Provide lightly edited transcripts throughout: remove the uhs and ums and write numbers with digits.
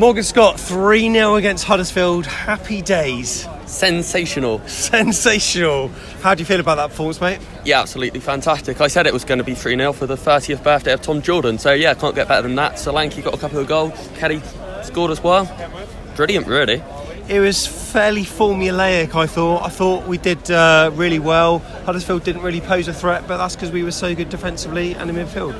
Morgan Scott, 3-0 against Huddersfield. Happy days. Sensational. How do you feel about that performance, mate? Yeah, absolutely fantastic. I said it was going to be 3-0 for the 30th birthday of Tom Jordan, so yeah, can't get better than that. Solanke got a couple of goals, Kelly scored as well. Brilliant, really. It was fairly formulaic, I thought. I thought we did really well. Huddersfield didn't really pose a threat, but that's because we were so good defensively and in midfield.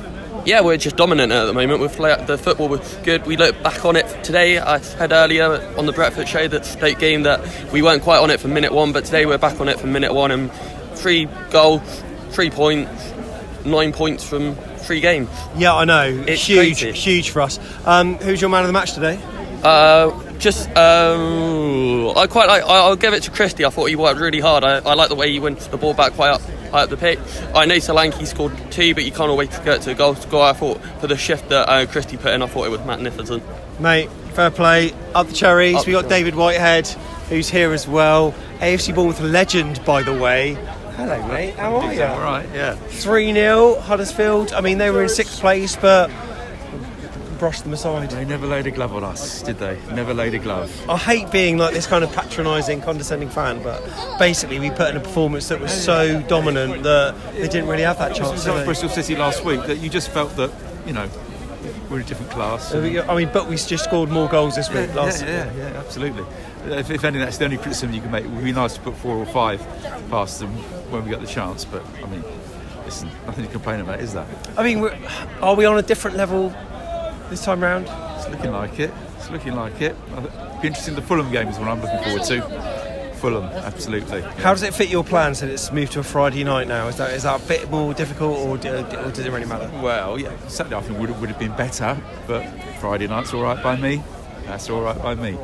Yeah, we're just dominant at the moment. The football was good. We look back on it today. I said earlier on the breakfast show that Stoke game that we weren't quite on it from minute 1, but today we're back on it from minute 1, and 3 goals, 3 points, 9 points from 3 games. Yeah, I know. It's huge, crazy. Huge for us. Who's your man of the match today? I'll give it to Christie. I thought he worked really hard. I like the way he went the ball back quite up high up the pitch. I know Solanke scored 2, but you can't always get to a goal score. I thought for the shift that Christie put in, I thought it was magnificent. Mate, fair play. Up the Cherries. We got David Whitehead, who's here as well. AFC Bournemouth legend, by the way. Hello, mate. How are you? All right, yeah. 3-0 Huddersfield. I mean, they were in 6th place, but brushed them aside. They never laid a glove on us, did they? Never laid a glove. I hate being like this kind of patronising, condescending fan, but basically we put in a performance that was so dominant that they didn't really have that It chance. was did like they? Bristol City last week that you just felt that, we're a different class. I mean, but we just scored more goals this week. Yeah, absolutely. If anything, that's the only criticism you can make. It would be nice to put 4 or 5 past them when we got the chance, but I mean, listen, nothing to complain about, is that? I mean, are we on a different level this time round? It's looking like it. It'll be interesting. The Fulham game is what I'm looking forward to. Fulham, absolutely. Yeah. How does it fit your plans that it's moved to a Friday night now? Is that a bit more difficult, or does it really matter? Well, yeah, Saturday I think would have been better, but Friday night's all right by me. That's all right by me.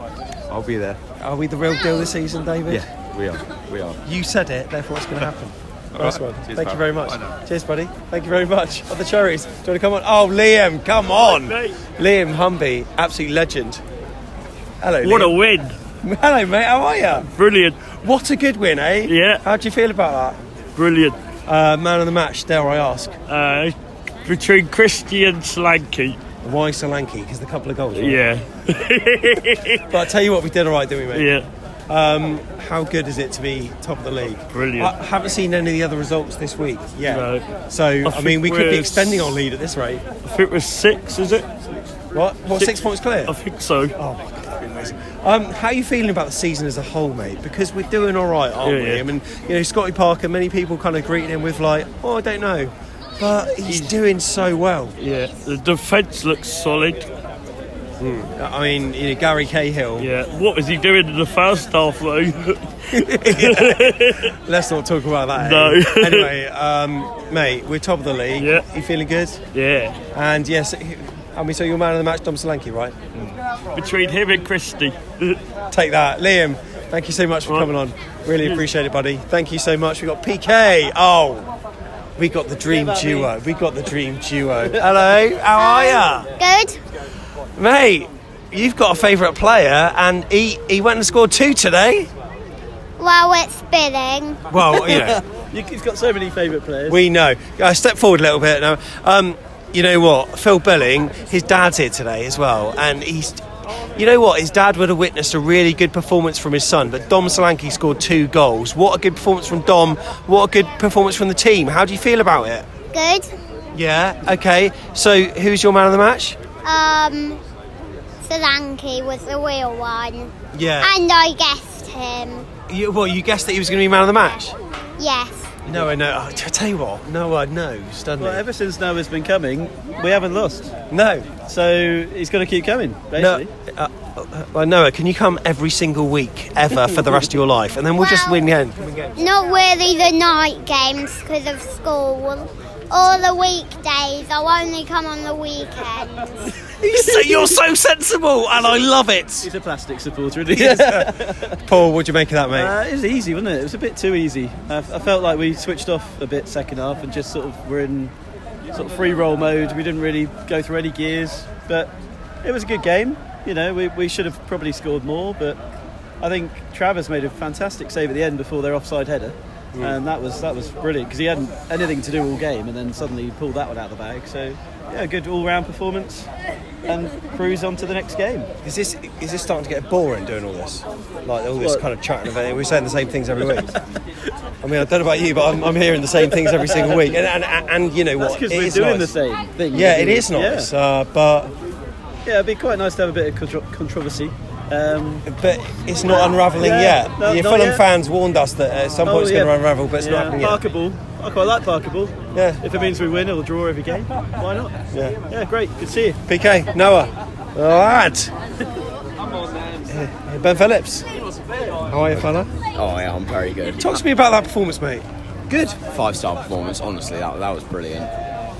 I'll be there. Are we the real deal this season, David? Yeah, we are. You said it, therefore it's going to happen. Nice one. Cheers, Thank pal. you very much. Bye now. Cheers, buddy. Thank you very much. On the Cherries. Do you want to come on? Oh, Liam, come on. Liam Humby, absolute legend. Hello, What a Liam. win. Hello, mate. How are you? Brilliant. What a good win, eh? Yeah. How do you feel about Brilliant. that? Man of the match, dare I ask? Between Christie and Solanke. Why Solanke? Because the couple of goals. Right? Yeah. But I tell you what, we did all right, didn't we, mate? Yeah. How good is it to be top of the league? Brilliant. I haven't seen any of the other results this week yet. No. So, I mean, we think could be we're extending our lead at this rate. I think it was 6, is it? What? 6 points clear? I think so. Oh my God, that'd be amazing. How are you feeling about the season as a whole, mate? Because we're doing all right, aren't we? Yeah. I mean, Scotty Parker, many people kind of greeting him with like, oh, I don't know. But he's doing so well. Yeah. The defence looks solid. I mean, Gary Cahill. Yeah. What was he doing in the first half, though? Let's not talk about that. No. Eh? Anyway, mate, we're top of the league. Yeah. You feeling good? Yeah. And yes, I mean, so you're man of the match, Dom Solanke, right? Between him and Christie. Take that. Liam, thank you so much for coming on. Really appreciate it, buddy. Thank you so much. We got PK. Oh, we got the dream duo. Hello, how are ya? Good. Mate, you've got a favourite player, and he went and scored 2 today. Well, it's spinning. Well, You've got so many favourite players. we know. Step forward a little bit now. You know what? Phil Billing, his dad's here today as well, and you know what? His dad would have witnessed a really good performance from his son, but Dom Solanke scored 2 goals. What a good performance from Dom. What a good performance from the team. How do you feel about it? Good. Yeah, okay. So, who's your man of the match? Solanke was the real one. Yeah. And I guessed him. You guessed that he was going to be man of the match? Yes. No, I know. I tell you what, no one knows, doesn't Well, he? ever since Noah's been coming, we haven't lost. No. So he's got to keep coming, basically. Well, Noah, can you come every single week ever for the rest of your life? And then we'll just win again. Not really the night games because of school. All the weekdays. I'll only come on the weekends. You're so sensible, and I love it. He's a plastic supporter, isn't he? Paul, what'd you make of that, mate? It was easy, wasn't it? It was a bit too easy. I felt like we switched off a bit second half and just were in sort of free roll mode. We didn't really go through any gears, but it was a good game. We should have probably scored more, but I think Travers made a fantastic save at the end before their offside header. and that was brilliant because he hadn't anything to do all game, and then suddenly he pulled that one out of the bag. So yeah, good all-round performance, and cruise on to the next game. Is this starting to get boring doing all this? Like all this kind of chatting about it? We're saying the same things every week. I mean, I don't know about you, but I'm hearing the same things every single week. And you know That's what? because It we're is doing nice. the same thing. Yeah, it is nice. But it'd be quite nice to have a bit of controversy. But it's not unravelling yet. No, Your not Fulham yet. fans warned us that at some point it's going to unravel, but it's not happening yet. Parkable. I quite like Parkable. Yeah. If it means we win or draw every game, why not? Yeah, great. Good to see you. PK, Noah. All right. Ben Phillips. How are you, fella? Oh yeah, I'm very good. Talk to me about that performance, mate. Good. 5-star performance, honestly, that was brilliant.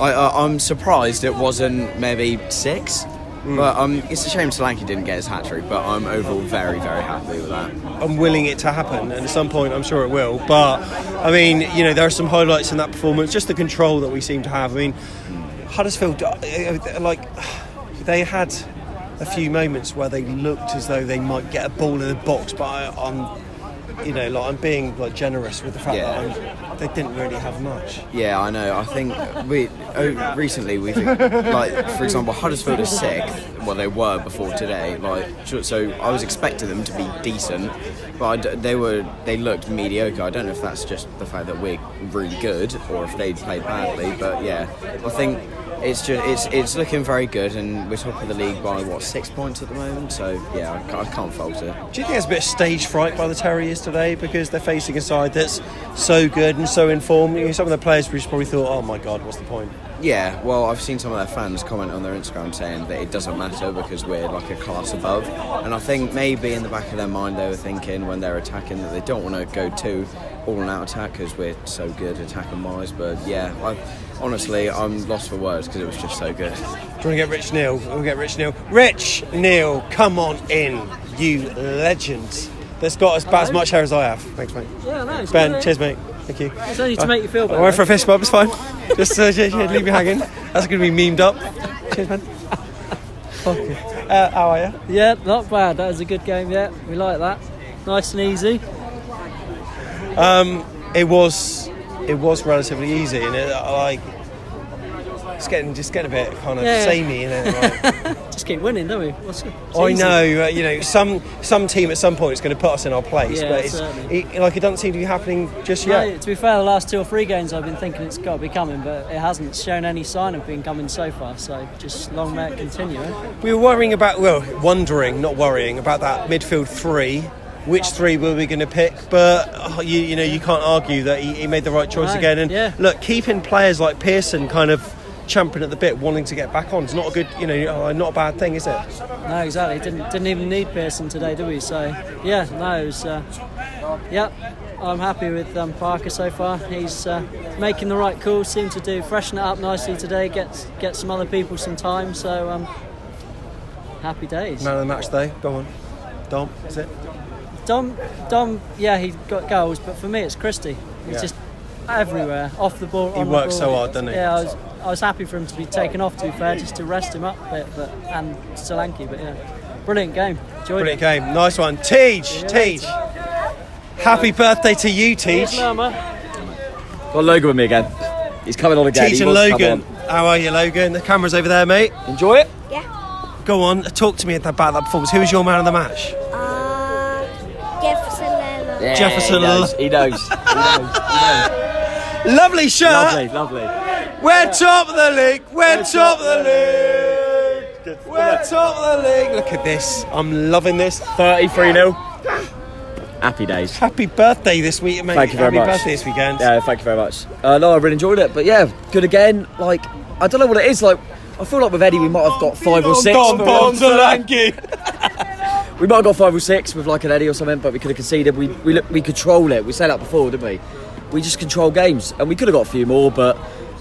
I'm surprised it wasn't maybe 6, but it's a shame Solanke didn't get his hat-trick, but I'm overall very, very happy with that. I'm willing it to happen, and at some point I'm sure it will. But, I mean, you know, there are some highlights in that performance, just the control that we seem to have. I mean, Huddersfield, like, they had a few moments where they looked as though they might get a ball in the box, but I'm being like generous with the fact that they didn't really have much. Yeah, I know. I think recently we've like, for example, Huddersfield is 6th. Well, they were before today. So I was expecting them to be decent, but they looked mediocre. I don't know if that's just the fact that we're really good or if they played badly. But yeah, I think it's looking very good, and we're top of the league by 6 points at the moment. So yeah, I can't fault it. Do you think there's a bit of stage fright by the Terriers today because they're facing a side that's so good and so informed? You know, some of the players probably thought, "Oh my God, what's the point?" Yeah, well, I've seen some of their fans comment on their Instagram saying that it doesn't matter because we're like a class above. And I think maybe in the back of their mind they were thinking when they're attacking that they don't want to go too all-out attack because we're so good attacking-wise. But yeah, honestly, I'm lost for words because it was just so good. Do you want to get Rich Neal? We'll get Rich Neal. Rich Neal, come on in, you legend. That's got about as much hair as I have. Thanks, mate. Yeah, no, it's Ben, good. cheers, mate. Thank you. It's only to make you feel better. I went for a fist bump, it's fine. Just leave me hanging. That's going to be memed up. Cheers, man. Okay. How are you? Yeah, not bad. That was a good game. Yeah, we like that. Nice and easy. It was relatively easy, and it's getting a bit kind of samey, isn't it? Like, Just keep winning, don't we? I know, some team at some point is going to put us in our place, but it doesn't seem to be happening just yet. No, to be fair, the last 2 or 3 games I've been thinking it's got to be coming, but it hasn't shown any sign of being coming so far. So just long may it continue. We were wondering about that midfield 3. Which 3 were we going to pick? But you can't argue that he made the right choice again. And look, keeping players like Pearson kind of champing at the bit, wanting to get back on, is not a good, not a bad thing, is it? No, exactly. Didn't even need Pearson today, did we? So yeah, no, it was. I'm happy with Parker so far. He's making the right calls. Seemed to freshen it up nicely today. Get some other people some time. So happy days. Man of the match though. Go on, Dom. Is it? Dom, yeah, he got goals, but for me it's Christie. He's just everywhere, off the ball. He works so hard, doesn't he? Yeah, I was happy for him to be taken off, to be fair, just to rest him up a bit, and Solanke, but yeah, brilliant game. Enjoyed Brilliant game, nice one. Tej. Happy birthday to you, Tej. Got Logan with me again. He's coming on again. Tej and Logan. How are you, Logan? The camera's over there, mate. Enjoy it? Yeah. Go on, talk to me about that performance. Who was your man of the match? Jefferson Lerner. Yeah, Jefferson. He knows. Lovely shirt. Lovely. We're top of the league. We're top of the league. We're top of the league. Look at this. I'm loving this. 33-0. Happy days. Happy birthday this week, mate. Thank you very much. Happy birthday this weekend. Yeah, thank you very much. No, I really enjoyed it. But yeah, good again. Like, I don't know what it is. Like, I feel like with Eddie, we might have got 5 or 6. We might have got 5 or 6 with like an Eddie or something, but we could have conceded. We control it. We said that before, didn't we? We just control games, and we could have got a few more, but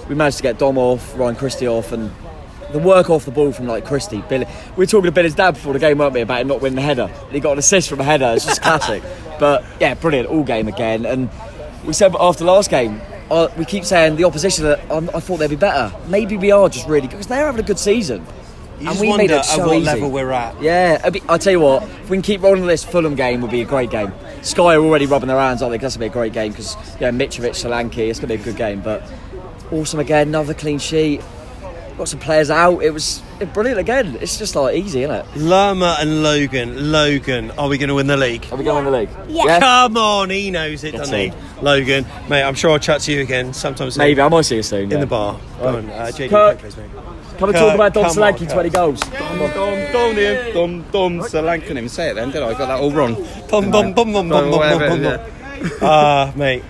we managed to get Dom off, Ryan Christie off, and the work off the ball from like Christie. Billy, we were talking to Billy's dad before the game, weren't we, about him not winning the header. And he got an assist from a header. It's just classic. But yeah, brilliant, all game again. And we said after last game, we keep saying the opposition. I thought they'd be better. Maybe we are just really good because they're having a good season. You And just we wonder made it at so what easy. level we're at. Yeah, I'll tell you what, if we can keep rolling this Fulham game, would be a great game. Sky are already rubbing their hands, aren't they? That's going to be a great game because, Mitrovic, Solanke, it's going to be a good game. But awesome again, another clean sheet. Got some players out. It was brilliant again. It's just like easy, isn't it? Lerma and Logan, are we going to win the league? Are we going to win the league? Yeah. Come on, he knows it, doesn't he? it. Logan, mate, I'm sure I'll chat to you again sometime soon. Maybe, I might see you soon. In the bar. Go on, JD, Kurt. please, mate. Come and talk about Dom Come on, Solanke, 20 goals. Dom Solanke. I couldn't even say it then, did I? I got that all wrong. Mate.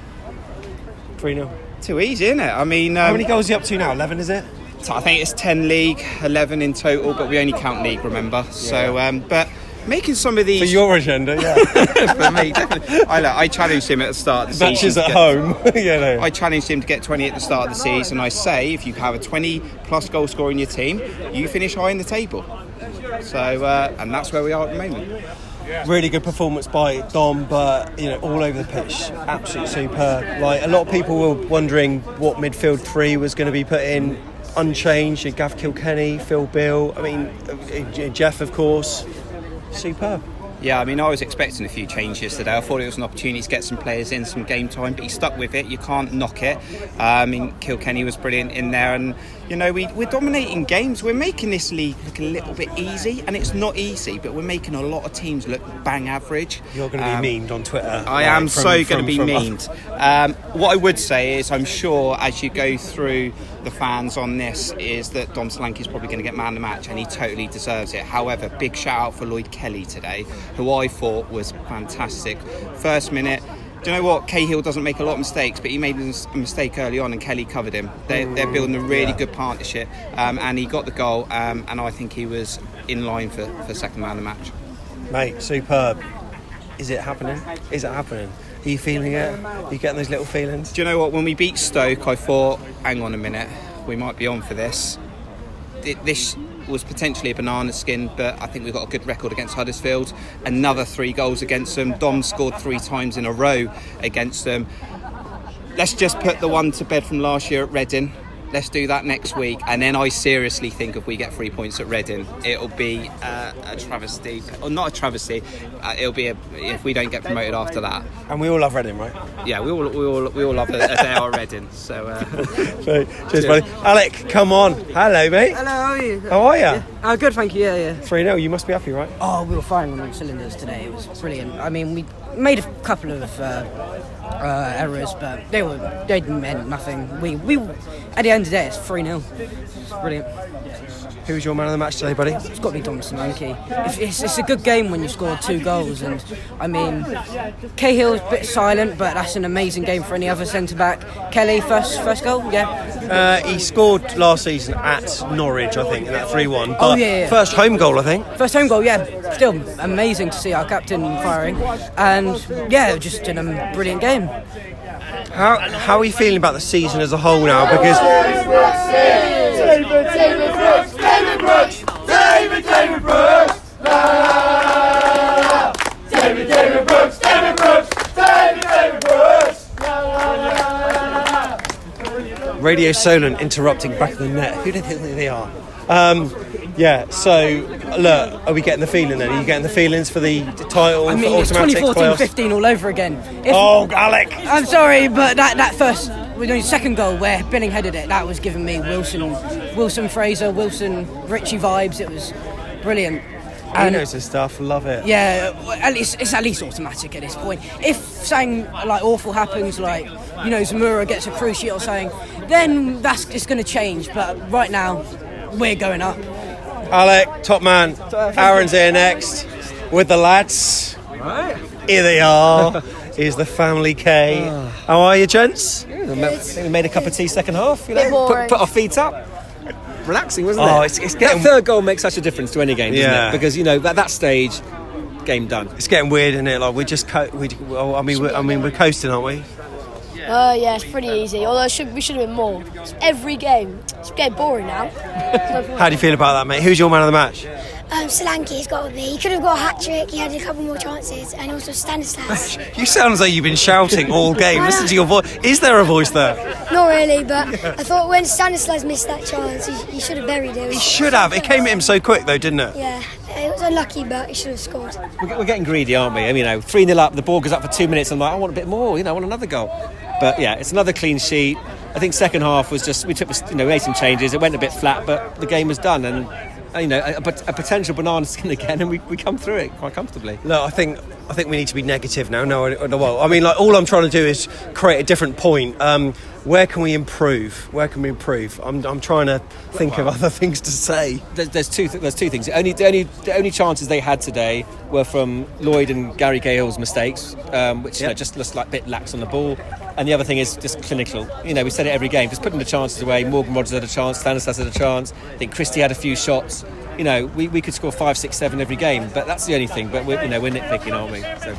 3-0. Too easy, isn't it? I mean, How many goals are you up to now? 11, is it? I think it's 10 league, 11 in total, but we only count league, remember? So, but making some of these For your agenda, yeah. for me, definitely. I challenged him at the start of the Matches season. at home. Yeah, no. I challenged him to get 20 at the start of the season. I say if you have a 20 plus goal scorer in your team, you finish high in the table. So, and that's where we are at the moment. Really good performance by Dom, but all over the pitch, absolutely superb. Like, a lot of people were wondering what midfield three was going to be put in, unchanged. Gav Kilkenny, Phil Bill, Jeff, of course. Superb. Yeah, I mean, I was expecting a few changes today. I thought it was an opportunity to get some players in, some game time, but he stuck with it. You can't knock it. I mean, Kilkenny was brilliant in there, and we're dominating games. We're making this league look a little bit easy, and it's not easy, but we're making a lot of teams look bang average. You're going to be memed on Twitter. I am going to be memed. What I would say is, I'm sure as you go through the fans on this, is that Dom Solanke is probably going to get man of the match, and he totally deserves it. However, big shout out for Lloyd Kelly today, who I thought was fantastic. First minute, do you know what? Cahill doesn't make a lot of mistakes, but he made a mistake early on and Kelly covered him. They're building a really good partnership, and he got the goal, and I think he was in line for second man of the match. Mate, superb. Is it happening? Are you feeling it? Are you getting those little feelings? Do you know what? When we beat Stoke, I thought, hang on a minute, we might be on for this. This was potentially a banana skin, but I think we've got a good record against Huddersfield. Another 3 goals against them. Dom scored 3 times in a row against them. Let's just put the one to bed from last year at Reading. Let's do that next week, and then I seriously think if we get 3 points at Reading, it'll be a travesty, or not a travesty. It'll be if we don't get promoted after that. And we all love Reading, right? Yeah, we all love a day at Reading. So, cheers, buddy. Alec, come on. Hello, mate. Hello, how are you? How are you? Oh, good, thank you. Yeah. 3-0. You must be happy, right? Oh, we were firing on all cylinders today. It was brilliant. I mean, we made a couple of errors, but they meant nothing. We at the end of the day, it's 3-0. It's brilliant. Who's your man of the match today, buddy? It's got to be Dom Solanke. It's a good game when you score 2 goals, and I mean, Cahill's a bit silent, but that's an amazing game for any other centre back. Kelly, first goal, yeah. He scored last season at Norwich, I think, in that 3-1. Oh, yeah. First home goal, I think. First home goal, yeah. Still amazing to see our captain firing, and yeah, just in a brilliant game. How are you feeling about the season as a whole now? Because Radio Solent interrupting back of the net. Who do they think they are? So look, are we getting the feeling then? Are you getting the feelings for the title? I mean, it's 2014-15 all over again. Alec! I'm sorry, but that second goal where Billing headed it, that was giving me Wilson Fraser, Wilson Richie vibes. It was brilliant. He knows his stuff. Love it. Yeah, it's at least automatic at this point. If something like awful happens, like Zamora gets a cruciate or something, then it's going to change. But right now, we're going up. Alec, top man. Aaron's here next with the lads. Right. Here they are. Here's the family K. How are you, gents? We made a cup of tea second half. Bit boring. Put our feet up. Relaxing, wasn't it? It's getting... That third goal makes such a difference to any game, doesn't Yeah. it? Because at that stage, game done. It's getting weird, isn't it? Like we're just we're coasting, aren't we? Yeah, it's pretty easy. Although we should have been more. It's every game. It's getting boring now. How do you feel about that, mate? Who's your man of the match? Solanke's got to be. He could have got a hat-trick, he had a couple more chances, and also Stanislas. You sound as though you've been shouting all game. Listen to your voice. Is there a voice there? Not really, but I thought when Stanislas missed that chance, he should have buried it. He should have. It came at him so quick, though, didn't it? Yeah, it was unlucky, but he should have scored. We're getting greedy, aren't we? I mean, 3-0 up, the ball goes up for 2 minutes, and I'm like, I want a bit more, I want another goal. But yeah, it's another clean sheet. I think second half was just, we made some changes, it went a bit flat, but the game was done, and a potential banana skin again, and we come through it quite comfortably. Look, I think we need to be negative now. No, well, I mean, like, all I'm trying to do is create a different point. Where can we improve? I'm trying to think of other things to say. There's two things. The only chances they had today were from Lloyd and Gary Cahill's mistakes, which just looks like a bit lax on the ball. And the other thing is just clinical. We said it every game. Just putting the chances away. Morgan Rogers had a chance. Stanislas had a chance. I think Christie had a few shots. We could score 5, 6, 7 every game, but that's the only thing. But we're nitpicking, aren't we? So,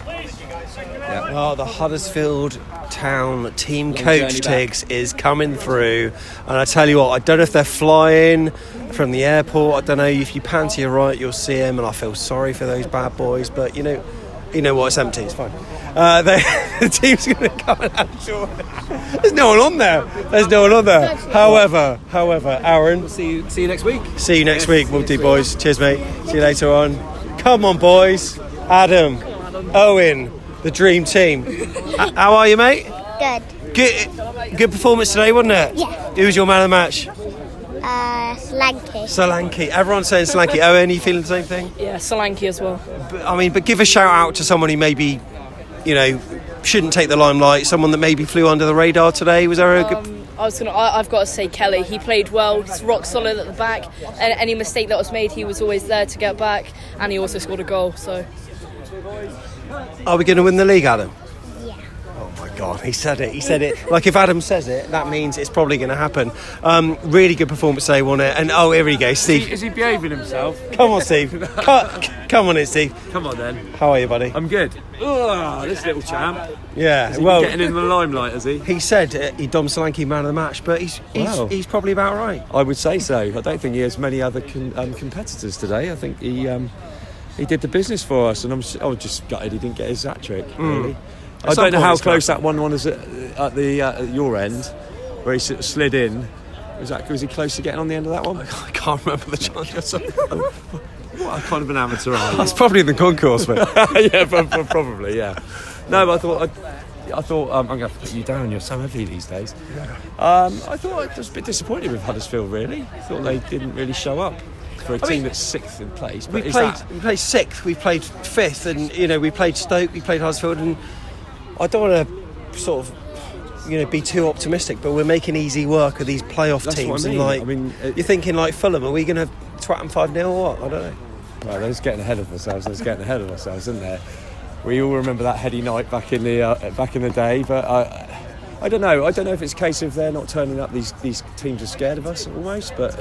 yeah. Oh, the Huddersfield Town team coach Tiggs is coming through, and I tell you what, I don't know if they're flying from the airport. I don't know, if you pan to your right, you'll see him, and I feel sorry for those bad boys. But you know what? It's empty. It's fine. The team's going to come and have There's no one on there. However, Aaron, see you next week. See you next week. We'll do, boys. Cheers, mate. See you later on. Come on, boys. Adam, Owen, the dream team. How are you, mate? Good performance today, wasn't it? Yeah. Who was your man of the match? Solanke. Everyone's saying Solanke. Owen, are you feeling the same thing? Yeah, Solanke as well. But give a shout out to someone who maybe, shouldn't take the limelight. Someone that maybe flew under the radar today. Was there a good? I've got to say Kelly. He played well. He's rock solid at the back. And any mistake that was made, he was always there to get back. And he also scored a goal. So. Are we going to win the league, Adam? Oh my God, he said it. Like, if Adam says it, that means it's probably going to happen. Really good performance today, wasn't it? And here we go, Steve. Is he behaving himself? Come on, Steve. Come on in, Steve. Come on then. How are you, buddy? I'm good. Oh, this little champ. Yeah, is he getting in the limelight, is he? He said Dom Solanke man of the match, but he's probably about right. I would say so. I don't think he has many other competitors today. I think he did the business for us, and I was just gutted he didn't get his hat-trick, really. I don't know how close that one was at your end, where he sort of slid in. Was he close to getting on the end of that one? I can't remember the chance. What kind of an amateur are you? That's probably in the concourse, mate. Yeah, probably, yeah. No, but I thought I'm going to have to put you down. You're so heavy these days. I thought I was a bit disappointed with Huddersfield, really. I thought they didn't really show up. For a team that's 6th in place. But we played 6th, we played 5th, and we played Stoke, we played Huddersfield, and I don't want to sort of be too optimistic, but we're making easy work of these playoff teams. What I mean. And you're thinking like Fulham, are we going to twat them 5-0 or what? I don't know. Well, they're just getting ahead of ourselves. Isn't there? We all remember that heady night back in the day, but I don't know. I don't know if it's a case of they're not turning up. These teams are scared of us almost, but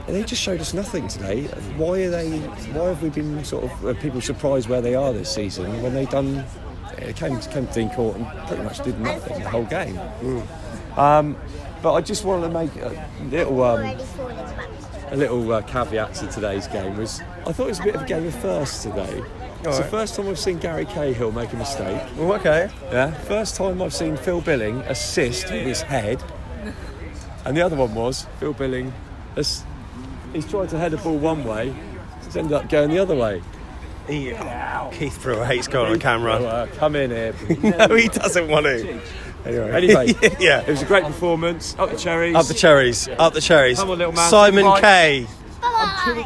they just showed us nothing today. Why have we been sort of people surprised where they are this season when they came to Dean Court and pretty much did nothing the whole game? But I just wanted to make a little caveat to today's game. I thought it was a bit of a game of firsts today. It's the first time I've seen Gary Cahill make a mistake. Oh, okay. Yeah. First time I've seen Phil Billing assist with his head. And the other one was Phil Billing. He's tried to head a ball one way. It's ended up going the other way. Keith Brewer hates going on camera. Come in here. No, he doesn't want to. Anyway, yeah, it was a great performance. Up the Cherries. Up the cherries. Come on, little man.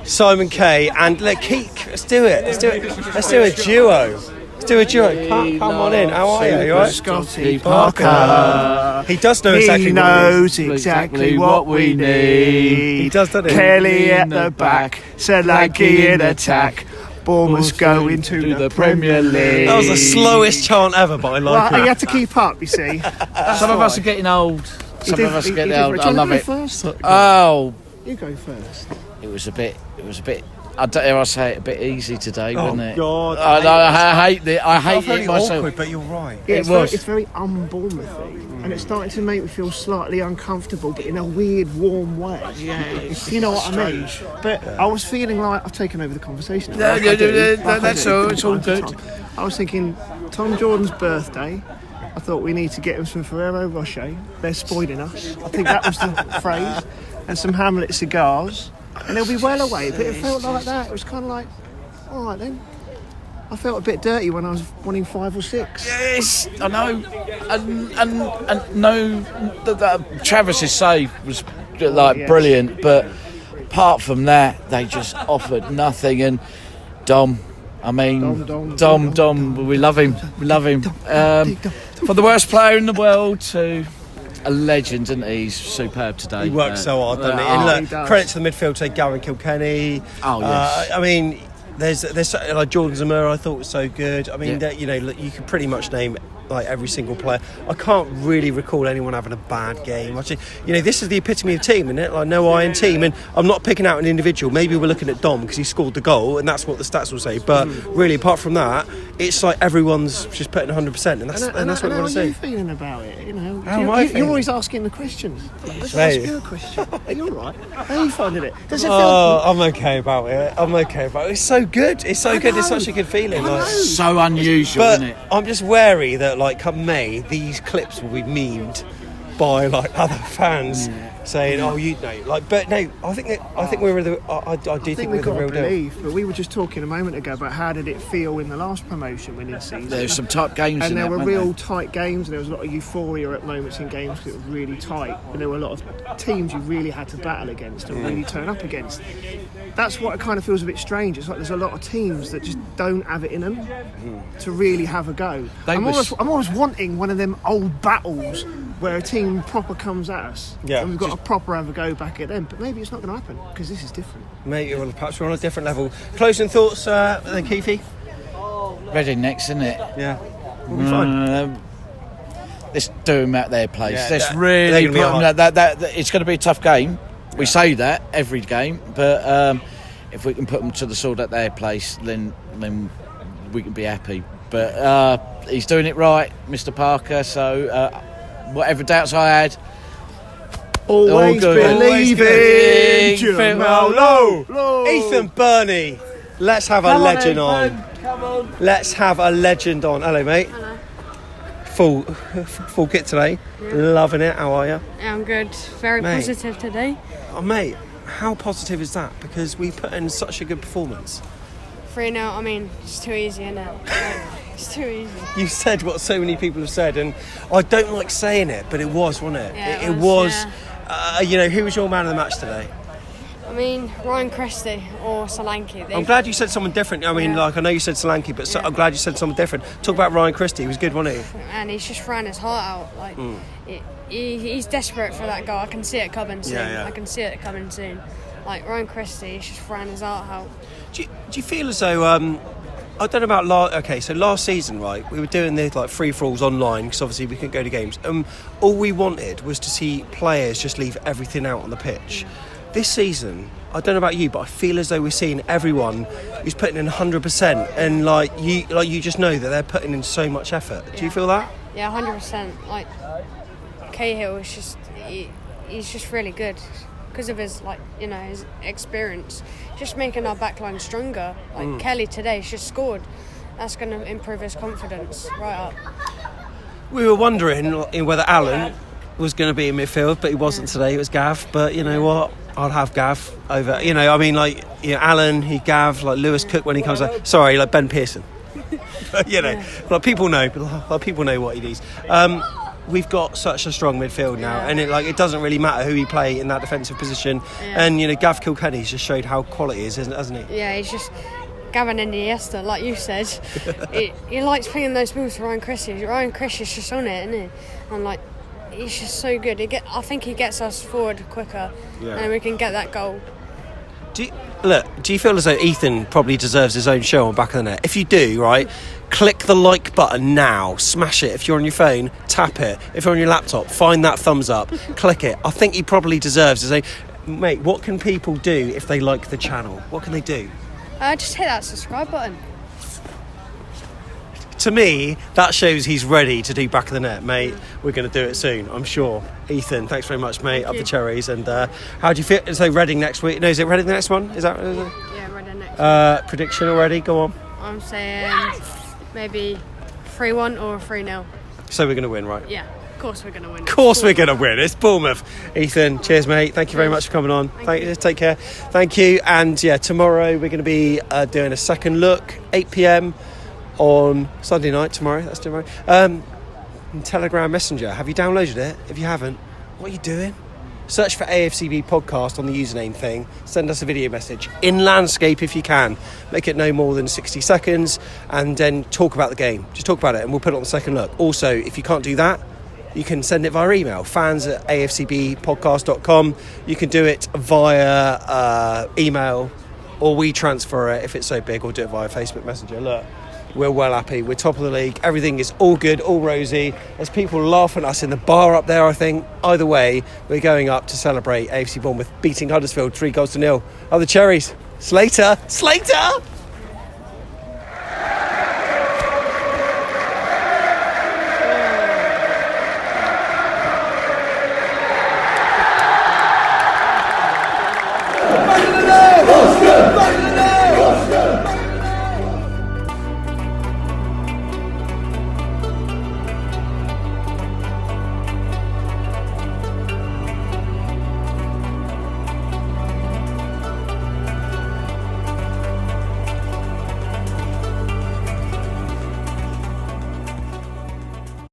Simon K. And let's do it. Let's do a duo. Come on in. How are you? You alright? Scotty Parker. He does know exactly. He knows exactly what we need. He does, doesn't he? Kelly at the back, Solanke in attack. Bournemouth go into the Premier League. That was the slowest chant ever, but I like it. You have to keep up, you see. Some of us are getting old. Some of us are getting old. I love it. First? Oh, you go first. It was a bit I dare I say it, a bit easy today, wasn't it? God, I hate it. I hate very it myself. awkward, but you're right. Yeah, It was. It's very un-Bournemouth-y, and it's starting to make me feel slightly uncomfortable, but in a weird, warm way. Yeah, you know what I mean? But I was feeling like I've taken over the conversation. Yeah, Like I do. that's all. It's all good. I was thinking, Tom Jordan's birthday. I thought we need to get him some Ferrero Rocher. They're spoiling us. I think that was the phrase. And some Hamlet cigars. And they'll be well away. But it felt like that. It was kind of like, all right then. I felt a bit dirty when I was wanting 5 or 6. Yes, I know. And no, Travis's save was brilliant. But apart from that, they just offered nothing. And Dom, we love him. We love him. For the worst player in the world to a legend, isn't he? He's superb today. He works so hard, doesn't he? And look, credit to the midfield, say Gary Kilkenny. Oh, yes. I mean, there's like Jordan Zamora, I thought was so good. I mean, you can pretty much name like every single player. I can't really recall anyone having a bad game. Actually, this is the epitome of team, isn't it? Like no iron team. And I'm not picking out an individual. Maybe we're looking at Dom because he scored the goal, and that's what the stats will say. But really, apart from that, it's like everyone's just putting 100%, and that's what we want to see. How are you feeling about it? How am I feeling? You're always asking the questions. Let's ask you a question. Are you all right? How are you finding it? Does it feel? I'm okay about it. It's so good. It's so good. It's such a good feeling. So unusual, but isn't it? I'm just wary that like come May, these clips will be memed by like other fans saying, but no, I think we're the. I do think we're the real deal. But we were just talking a moment ago about how did it feel in the last promotion winning season. There's some tight games, and there were real tight games. And there was a lot of euphoria at moments in games because it was really tight, and there were a lot of teams you really had to battle against and really turn up against. That's what it kind of feels a bit strange. It's like there's a lot of teams that just don't have it in them to really have a go. I'm always wanting one of them old battles where a team proper comes at us and we've got to proper have a go back at them. But maybe it's not going to happen because this is different. Maybe perhaps we're on a different level. Closing thoughts, then Keithy? Reading next, isn't it? Yeah. We'll be fine. Let's do them at their place. Yeah, Let's really put them that it's going to be a tough game. We say that every game, but if we can put them to the sword at their place, then we can be happy. But he's doing it right, Mr. Parker. So whatever doubts I had, always believing. Ethan Burney, let's have a legend on. Come on. Let's have a legend on. Hello, mate. Hello. Full kit today. Yeah. Loving it. How are you? Yeah, I'm good. Very positive today. Oh, mate, how positive is that? Because we put in such a good performance. 3-0, I mean, it's too easy, isn't it? It's too easy. You said what so many people have said, and I don't like saying it, but it was, wasn't it? Yeah, it was. Yeah. Who was your man of the match today? I mean, Ryan Christie or Solanke. I'm glad you said someone different. I mean, I know you said Solanke, but I'm glad you said someone different. Talk about Ryan Christie. He was good, wasn't he? And he's just ran his heart out. Like he's desperate for that goal. I can see it coming soon. Yeah. I can see it coming soon. Like Ryan Christie, he's just ran his heart out. Do you feel as though I don't know about last season, right? We were doing the like free-for-alls online because obviously we couldn't go to games. All we wanted was to see players just leave everything out on the pitch. This season, I don't know about you, but I feel as though we're seeing everyone who's putting in 100%, and you just know that they're putting in so much effort. Do you feel that? Yeah, 100%. Like Cahill is he's just really good because of his his experience, just making our backline stronger. Like Kelly today's just scored. That's going to improve his confidence right up. We were wondering whether Alan was going to be in midfield, but he wasn't today. It was Gav. But you know what? I'd have Gav over. Alan, Gav, like Lewis Cook when he comes out. Sorry, like Ben Pearson. Like people know. People know what he needs. We've got such a strong midfield now, and it doesn't really matter who we play in that defensive position. Yeah. And Gav Kilkenny's just showed how quality is, hasn't he? Yeah, he's just Gavin Iniesta, like you said. he likes playing those balls to Ryan Christie. Ryan Christie's just on it, isn't he? And he's just so good. I think he gets us forward quicker, and we can get that goal. Do you feel as though Ethan probably deserves his own show on Back of the Net? If you do, right, click the like button now. Smash it. If you're on your phone, tap it. If you're on your laptop, find that thumbs up. Click it. I think he probably deserves his own. Mate, what can people do if they like the channel? What can they do? Just hit that subscribe button. To me, that shows he's ready to do Back of the Net, mate. We're going to do it soon, I'm sure. Ethan, thanks very much, mate. Up the Cherries. And how do you feel? So Reading next week? No, is it Reading the next one? Is it? Yeah, Reading next. Prediction already? Go on. I'm saying maybe 3-1 or 3-0. So we're going to win, right? Yeah, of course we're going to win. Of course we're going to win. It's Bournemouth. Ethan, cheers, mate. Thank you very much for coming on. Thank you. Take care. Thank you. And yeah, tomorrow we're going to be doing a second look, 8 p.m. on Sunday night. Tomorrow. That's tomorrow. Telegram Messenger. Have you downloaded it? If you haven't, what are you doing? Search for AFCB podcast on the username thing. Send us a video message in landscape if you can. Make it no more than 60 seconds and then talk about the game. Just talk about it and we'll put it on the second look. Also, if you can't do that, you can send it via email, fans@afcbpodcast.com. You can do it via email, or we transfer it if it's so big, or do it via Facebook Messenger. Look, we're well happy. We're top of the league. Everything is all good, all rosy. There's people laughing at us in the bar up there, I think. Either way, we're going up to celebrate AFC Bournemouth beating Huddersfield 3-0. Oh, the Cherries. Slater!